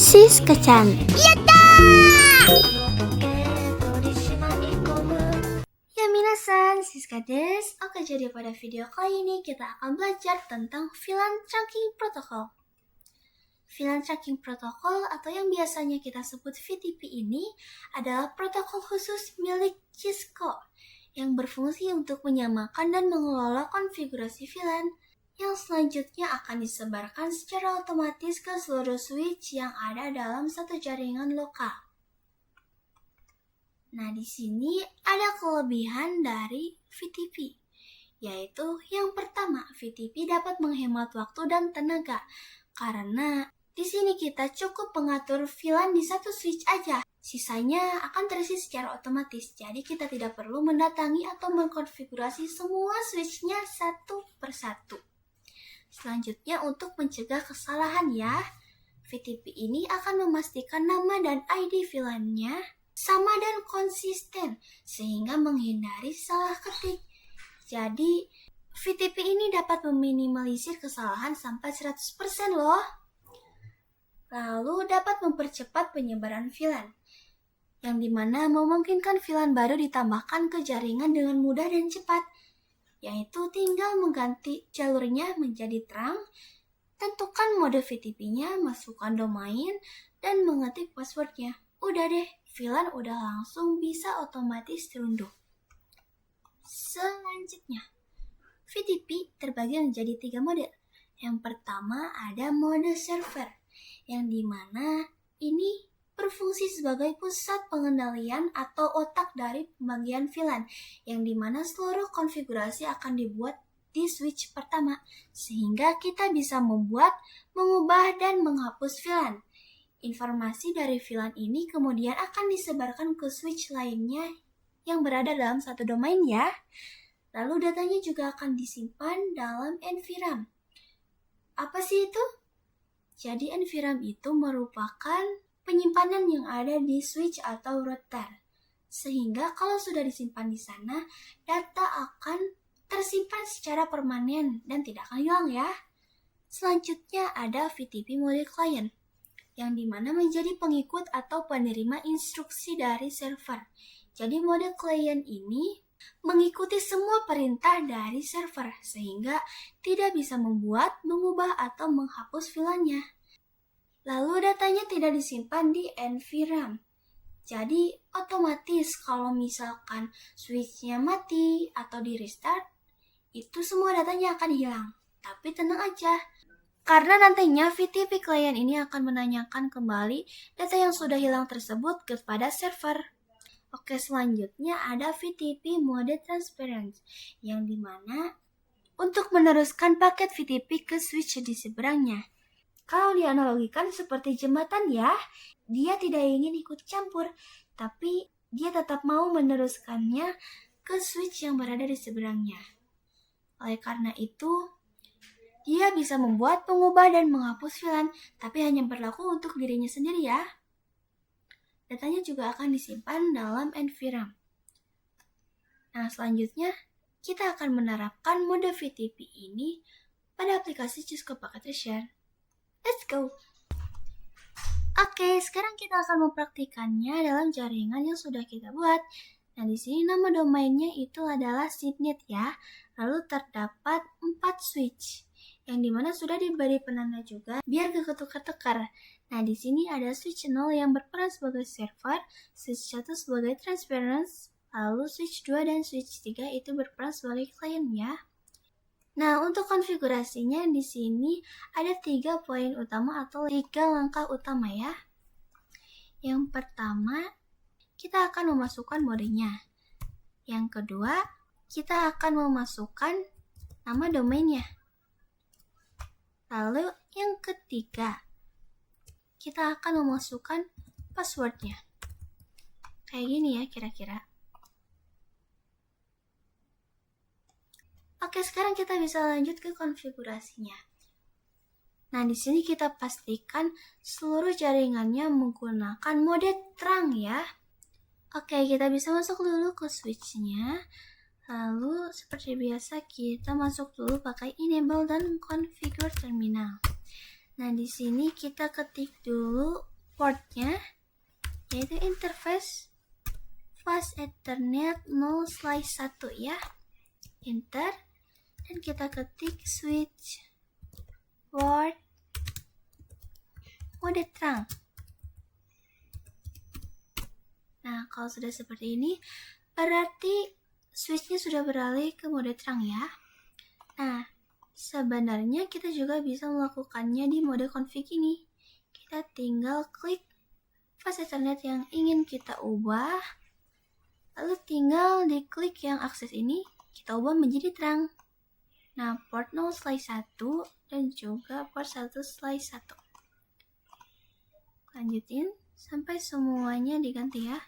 Siska-chan. Ya minasan, Siska desu. Oke, jadi pada video kali ini kita akan belajar tentang VLAN Trunking Protocol. VLAN Trunking Protocol atau yang biasanya kita sebut VTP ini adalah protokol khusus milik Cisco yang berfungsi untuk menyamakan dan mengelola konfigurasi VLAN yang selanjutnya akan disebarkan secara otomatis ke seluruh switch yang ada dalam satu jaringan lokal. Nah, di sini ada kelebihan dari VTP, yaitu yang pertama, VTP dapat menghemat waktu dan tenaga, karena di sini kita cukup mengatur VLAN di satu switch aja. Sisanya akan terisi secara otomatis, jadi kita tidak perlu mendatangi atau mengkonfigurasi semua switchnya satu persatu. Selanjutnya, untuk mencegah kesalahan ya, VTP ini akan memastikan nama dan ID VLAN-nya sama dan konsisten, sehingga menghindari salah ketik. Jadi, VTP ini dapat meminimalisir kesalahan sampai 100% loh. Lalu dapat mempercepat penyebaran VLAN, yang dimana memungkinkan VLAN baru ditambahkan ke jaringan dengan mudah dan cepat, yaitu tinggal mengganti jalurnya menjadi terang, tentukan mode VTP-nya, masukkan domain, dan mengetik passwordnya. Udah deh, VLAN udah langsung bisa otomatis diunduh. Selanjutnya, VTP terbagi menjadi 3 mode. Yang pertama ada mode server, yang dimana ini berfungsi sebagai pusat pengendalian atau otak dari pembagian VLAN, yang dimana seluruh konfigurasi akan dibuat di switch pertama, sehingga kita bisa membuat, mengubah, dan menghapus VLAN. Informasi dari VLAN ini kemudian akan disebarkan ke switch lainnya yang berada dalam satu domain ya. Lalu datanya juga akan disimpan dalam NVRAM. Apa sih itu? Jadi NVRAM itu merupakan penyimpanan yang ada di switch atau router, sehingga kalau sudah disimpan di sana, data akan tersimpan secara permanen dan tidak akan hilang ya. Selanjutnya ada VTP mode client, yang dimana menjadi pengikut atau penerima instruksi dari server. Jadi mode client ini mengikuti semua perintah dari server, sehingga tidak bisa membuat, mengubah, atau menghapus VLAN-nya. Lalu datanya tidak disimpan di NVRAM. Jadi otomatis kalau misalkan switch-nya mati atau di restart, itu semua datanya akan hilang. Tapi tenang aja, karena nantinya VTP client ini akan menanyakan kembali data yang sudah hilang tersebut kepada server. Oke, selanjutnya ada VTP mode transparency, yang dimana untuk meneruskan paket VTP ke switch di seberangnya. Kalau dianalogikan seperti jembatan ya, dia tidak ingin ikut campur, tapi dia tetap mau meneruskannya ke switch yang berada di seberangnya. Oleh karena itu, dia bisa membuat, mengubah, dan menghapus VLAN, tapi hanya berlaku untuk dirinya sendiri ya. Datanya juga akan disimpan dalam NVRAM. Nah, selanjutnya kita akan menerapkan mode VTP ini pada aplikasi Cisco Packet Share. Let's go! Oke, sekarang kita akan mempraktikannya dalam jaringan yang sudah kita buat. Nah, di sini nama domainnya itu adalah SIPNet ya. Lalu terdapat 4 switch, yang dimana sudah diberi penanda juga biar gak ketukar-tukar. Nah, di sini ada switch 0 yang berperan sebagai server, switch 1 sebagai transparency, lalu switch 2 dan switch 3 itu berperan sebagai client ya. Nah, untuk konfigurasinya di sini ada 3 poin utama atau 3 langkah utama ya. Yang pertama, kita akan memasukkan modenya. Yang kedua, kita akan memasukkan nama domainnya. Lalu yang ketiga, kita akan memasukkan passwordnya. Kayak gini ya kira-kira. Oke, sekarang kita bisa lanjut ke konfigurasinya. Nah, di sini kita pastikan seluruh jaringannya menggunakan mode terang ya. Oke, kita bisa masuk dulu ke switch-nya. Lalu seperti biasa kita masuk dulu pakai enable dan configure terminal. Nah, di sini kita ketik dulu portnya, yaitu interface Fast Ethernet 0/1 ya. Enter, dan kita ketik switch word mode terang. Nah, kalau sudah seperti ini, berarti switchnya sudah beralih ke mode terang ya. Nah, sebenarnya kita juga bisa melakukannya di mode config ini. Kita tinggal klik fast Ethernet yang ingin kita ubah, lalu tinggal diklik yang akses ini, kita ubah menjadi terang. Nah, port 0/1 dan juga port 1/1. Lanjutin sampai semuanya diganti ya.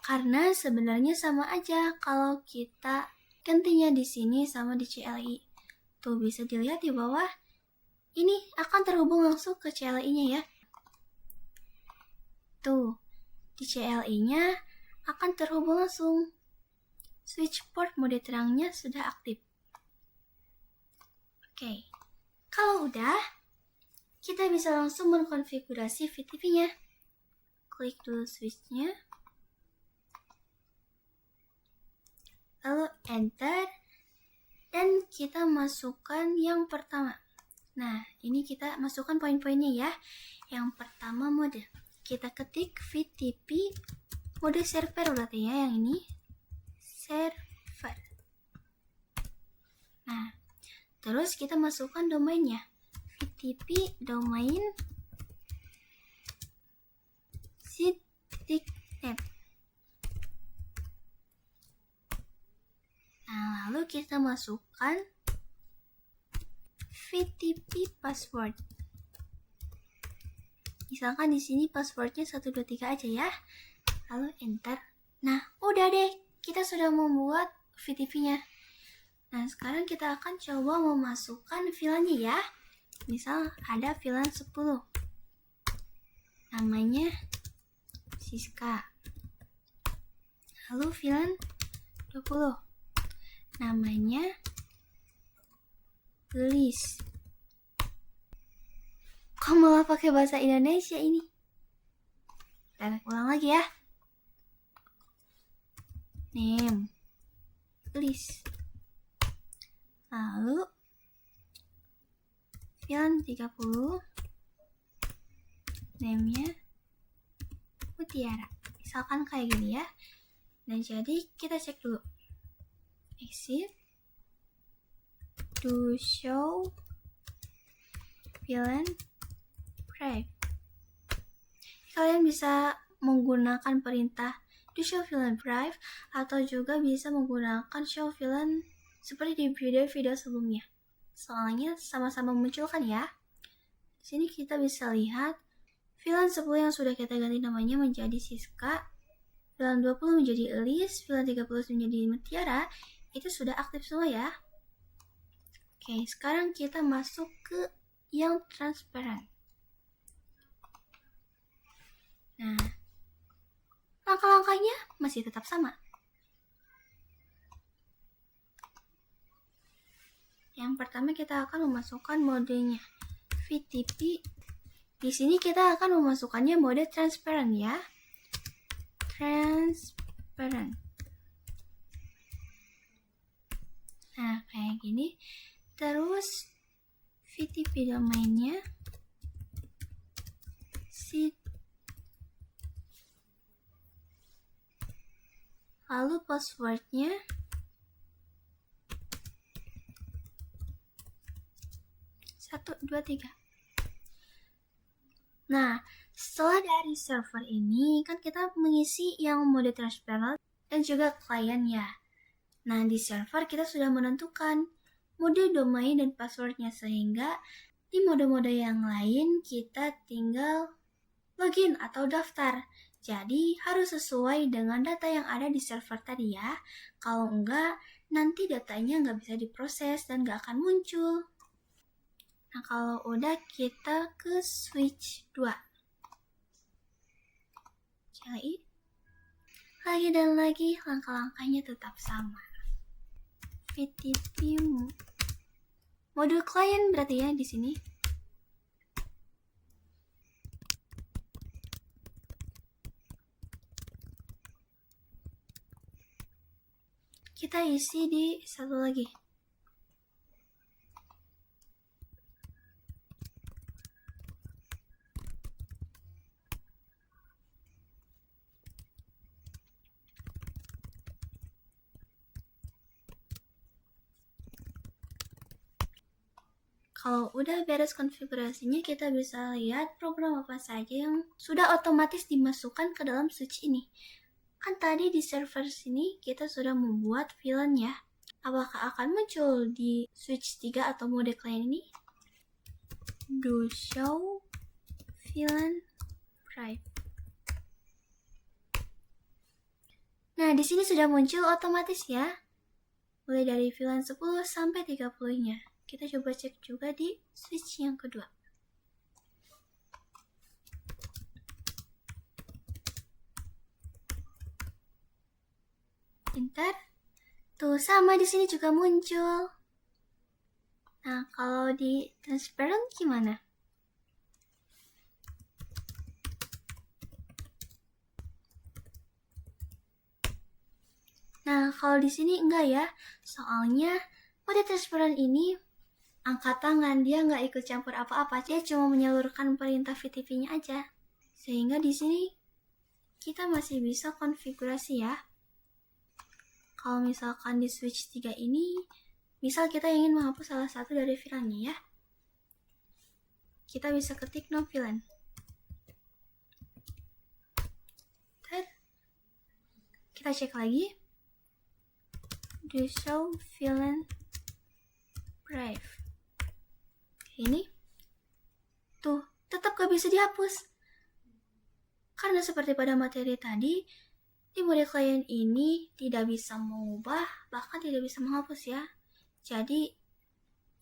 Karena sebenarnya sama aja kalau kita gantinya di sini sama di CLI. Tuh bisa dilihat di bawah. Ini akan terhubung langsung ke CLI-nya ya. Tuh, di CLI-nya akan terhubung langsung. Switch port mode terangnya sudah aktif. Oke, kalau udah, kita bisa langsung mengkonfigurasi VTP-nya. Klik dulu switch-nya. Lalu enter, dan kita masukkan yang pertama. Nah, ini kita masukkan poin-poinnya ya. Yang pertama mode, kita ketik VTP mode server berarti ya, yang ini server. Nah, terus kita masukkan domainnya, VTP domain seat.net. Nah, lalu kita masukkan VTP password. Misalkan di sini passwordnya 123 aja ya. Lalu enter. Nah, udah deh, kita sudah membuat VTP-nya. Nah, sekarang kita akan coba memasukkan VLAN-nya ya. Misal ada VLAN 10. Namanya Siska. Lalu VLAN 20. Namanya Gelis. Kok malah pakai bahasa Indonesia ini? Kita ulang lagi ya. Name Gelis. Lalu VLAN 30. Name-nya Mutiara. Misalkan kayak gini ya. Nah, jadi kita cek dulu. Exit, do show VLAN drive. Kalian bisa menggunakan perintah do show VLAN drive atau juga bisa menggunakan show VLAN seperti di video-video sebelumnya. Soalnya sama-sama memunculkan ya. Di sini kita bisa lihat VLAN 10 yang sudah kita ganti namanya menjadi Siska, VLAN 20 menjadi Elis, VLAN 30 menjadi Mutiara. Itu sudah aktif semua ya. Oke, sekarang kita masuk ke yang transparan. Nah, langkah-langkahnya masih tetap sama. Yang pertama kita akan memasukkan modenya VTP. Di sini kita akan memasukkannya mode transparan ya. Transparan. Nah, kayak gini. Terus VTP domainnya seat. Lalu passwordnya satu, dua, tiga. Nah, setelah dari server ini kan kita mengisi yang mode transparent dan juga klien ya. Nah, di server kita sudah menentukan mode domain dan passwordnya, sehingga di mode-mode yang lain kita tinggal login atau daftar. Jadi harus sesuai dengan data yang ada di server tadi ya. Kalau enggak, nanti datanya nggak bisa diproses dan nggak akan muncul. Nah, kalau udah kita ke switch 2. CLI. Lagi dan lagi langkah-langkahnya tetap sama. VTP Modul klien berarti ya di sini. Kita isi di satu lagi. Kalau udah beres konfigurasinya, kita bisa lihat program apa saja yang sudah otomatis dimasukkan ke dalam switch ini. Kan tadi di server sini kita sudah membuat VLAN ya. Apakah akan muncul di switch 3 atau mode klien ini? Do show VLAN private. Nah, di sini sudah muncul otomatis ya. Mulai dari VLAN 10 sampai 30-nya. Kita coba cek juga di switch yang kedua. Enter. Tuh, sama di sini juga muncul. Nah, kalau di transparent gimana? Nah, kalau di sini enggak ya. Soalnya mode transparent ini angkat tangan, dia nggak ikut campur apa-apa, dia cuma menyalurkan perintah VTP-nya aja. Sehingga di sini kita masih bisa konfigurasi ya. Kalau misalkan di switch 3 ini, misal kita ingin menghapus salah satu dari VLAN-nya ya, kita bisa ketik no VLAN. Kita cek lagi. Do show VLAN private. Ini tuh tetap gak bisa dihapus karena seperti pada materi tadi, di mode klien ini tidak bisa mengubah bahkan tidak bisa menghapus ya. Jadi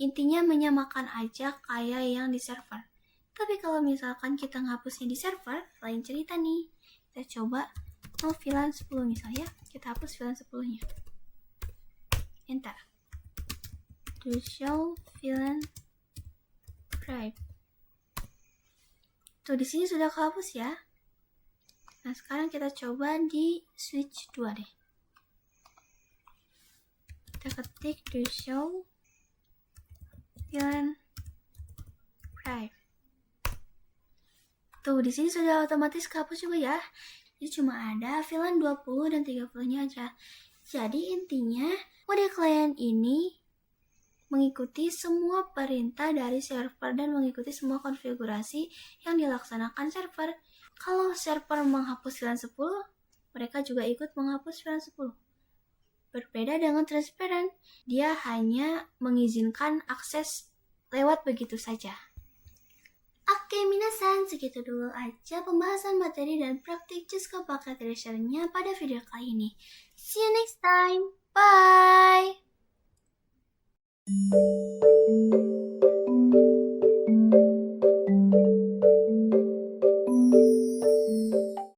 intinya menyamakan aja kayak yang di server. Tapi kalau misalkan kita ngapusnya di server, lain cerita nih. Kita coba mau VLAN 10 misalnya, kita hapus VLAN 10-nya. Enter. To show VLAN private. Tuh di sini sudah kehapus ya. Nah, sekarang kita coba di switch 2 deh. Kita ketik to show VLAN private. Tuh di sini sudah otomatis kehapus juga ya. Jadi cuma ada VLAN 20 dan 30-nya aja. Jadi intinya mode klien ini mengikuti semua perintah dari server dan mengikuti semua konfigurasi yang dilaksanakan server. Kalau server menghapus VLAN 10, mereka juga ikut menghapus VLAN 10. Berbeda dengan transparent, dia hanya mengizinkan akses lewat begitu saja. Oke, minasan, segitu dulu aja pembahasan materi dan praktik Cisco Packet Tracer-nya pada video kali ini. See you next time. Bye!